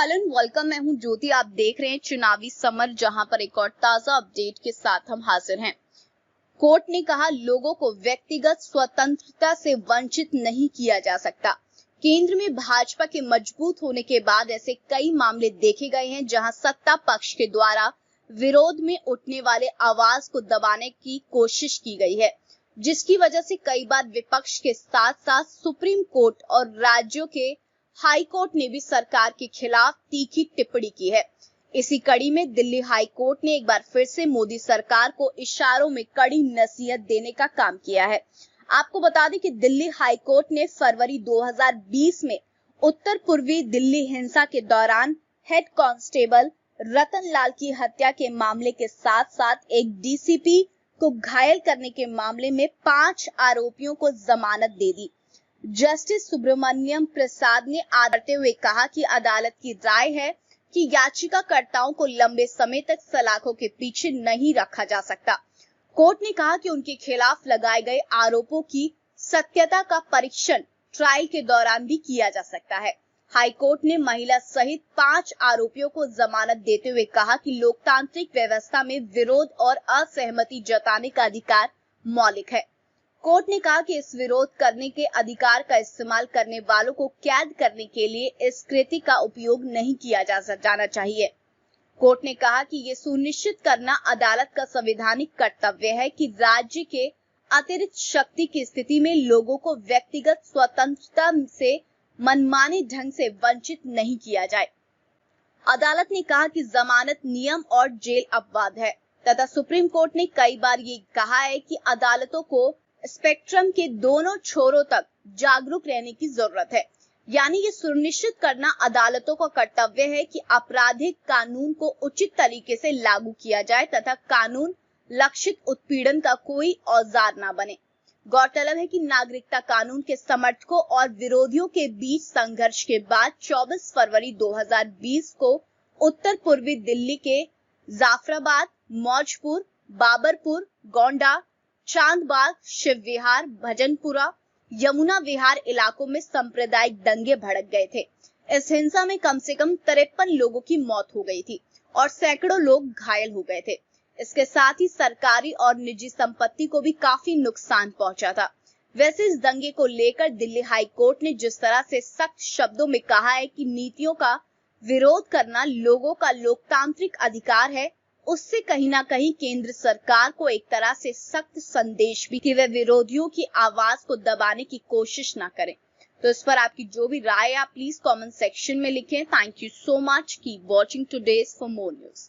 Hello and welcome. मैं हूं ज्योति। आप देख रहे हैं चुनावी समर, जहां पर एक और ताजा अपडेट के साथ हम हाजिर हैं। कोर्ट ने कहा, लोगों को व्यक्तिगत स्वतंत्रता से वंचित नहीं किया जा सकता। केंद्र में भाजपा के मजबूत होने के बाद ऐसे कई मामले देखे गए हैं जहां सत्ता पक्ष के द्वारा विरोध में उठने वाले आवाज को दबाने की कोशिश की गई है, जिसकी वजह से कई बार विपक्ष के साथ साथ सुप्रीम कोर्ट और राज्यों के हाई कोर्ट ने भी सरकार के खिलाफ तीखी टिप्पणी की है। इसी कड़ी में दिल्ली हाई कोर्ट ने एक बार फिर से मोदी सरकार को इशारों में कड़ी नसीहत देने का काम किया है। आपको बता दें कि दिल्ली हाई कोर्ट ने फरवरी 2020 में उत्तर पूर्वी दिल्ली हिंसा के दौरान हेड कांस्टेबल रतन लाल की हत्या के मामले के साथ साथ एक डीसीपी को घायल करने के मामले में 5 आरोपियों को जमानत दे दी। जस्टिस सुब्रमण्यम प्रसाद ने आते हुए कहा कि अदालत की राय है कि याचिकाकर्ताओं को लंबे समय तक सलाखों के पीछे नहीं रखा जा सकता। कोर्ट ने कहा कि उनके खिलाफ लगाए गए आरोपों की सत्यता का परीक्षण ट्रायल के दौरान भी किया जा सकता है। हाई कोर्ट ने महिला सहित 5 आरोपियों को जमानत देते हुए कहा कि लोकतांत्रिक व्यवस्था में विरोध और असहमति जताने का अधिकार मौलिक है। कोर्ट ने कहा कि इस विरोध करने के अधिकार का इस्तेमाल करने वालों को कैद करने के लिए इस कृति का उपयोग नहीं किया जाना चाहिए। कोर्ट ने कहा कि ये सुनिश्चित करना अदालत का संवैधानिक कर्तव्य है कि राज्य के अतिरिक्त शक्ति की स्थिति में लोगों को व्यक्तिगत स्वतंत्रता से मनमाने ढंग से वंचित नहीं किया जाए। अदालत ने कहा कि जमानत नियम और जेल अपवाद है तथा सुप्रीम कोर्ट ने कई बार ये कहा है कि अदालतों को स्पेक्ट्रम के दोनों छोरों तक जागरूक रहने की जरूरत है। यानी ये सुनिश्चित करना अदालतों का कर्तव्य है कि आपराधिक कानून को उचित तरीके से लागू किया जाए तथा कानून लक्षित उत्पीड़न का कोई औजार न बने। गौरतलब है कि नागरिकता कानून के समर्थकों और विरोधियों के बीच संघर्ष के बाद 24 फरवरी 2020 को उत्तर पूर्वी दिल्ली के जाफराबाद, मौजपुर, बाबरपुर, गोंडा, चांदबाग, शिव विहार, भजनपुरा, यमुना विहार इलाकों में सांप्रदायिक दंगे भड़क गए थे। इस हिंसा में कम से कम 53 लोगों की मौत हो गई थी और सैकड़ों लोग घायल हो गए थे। इसके साथ ही सरकारी और निजी संपत्ति को भी काफी नुकसान पहुंचा था। वैसे इस दंगे को लेकर दिल्ली हाई कोर्ट ने जिस तरह से सख्त शब्दों में कहा है कि नीतियों का विरोध करना लोगों का लोकतांत्रिक अधिकार है, उससे कहीं ना कहीं केंद्र सरकार को एक तरह से सख्त संदेश भी कि वे विरोधियों की आवाज को दबाने की कोशिश ना करें। तो इस पर आपकी जो भी राय है आप प्लीज कमेंट सेक्शन में लिखें। Thank you so much. Keep watching today's for more news.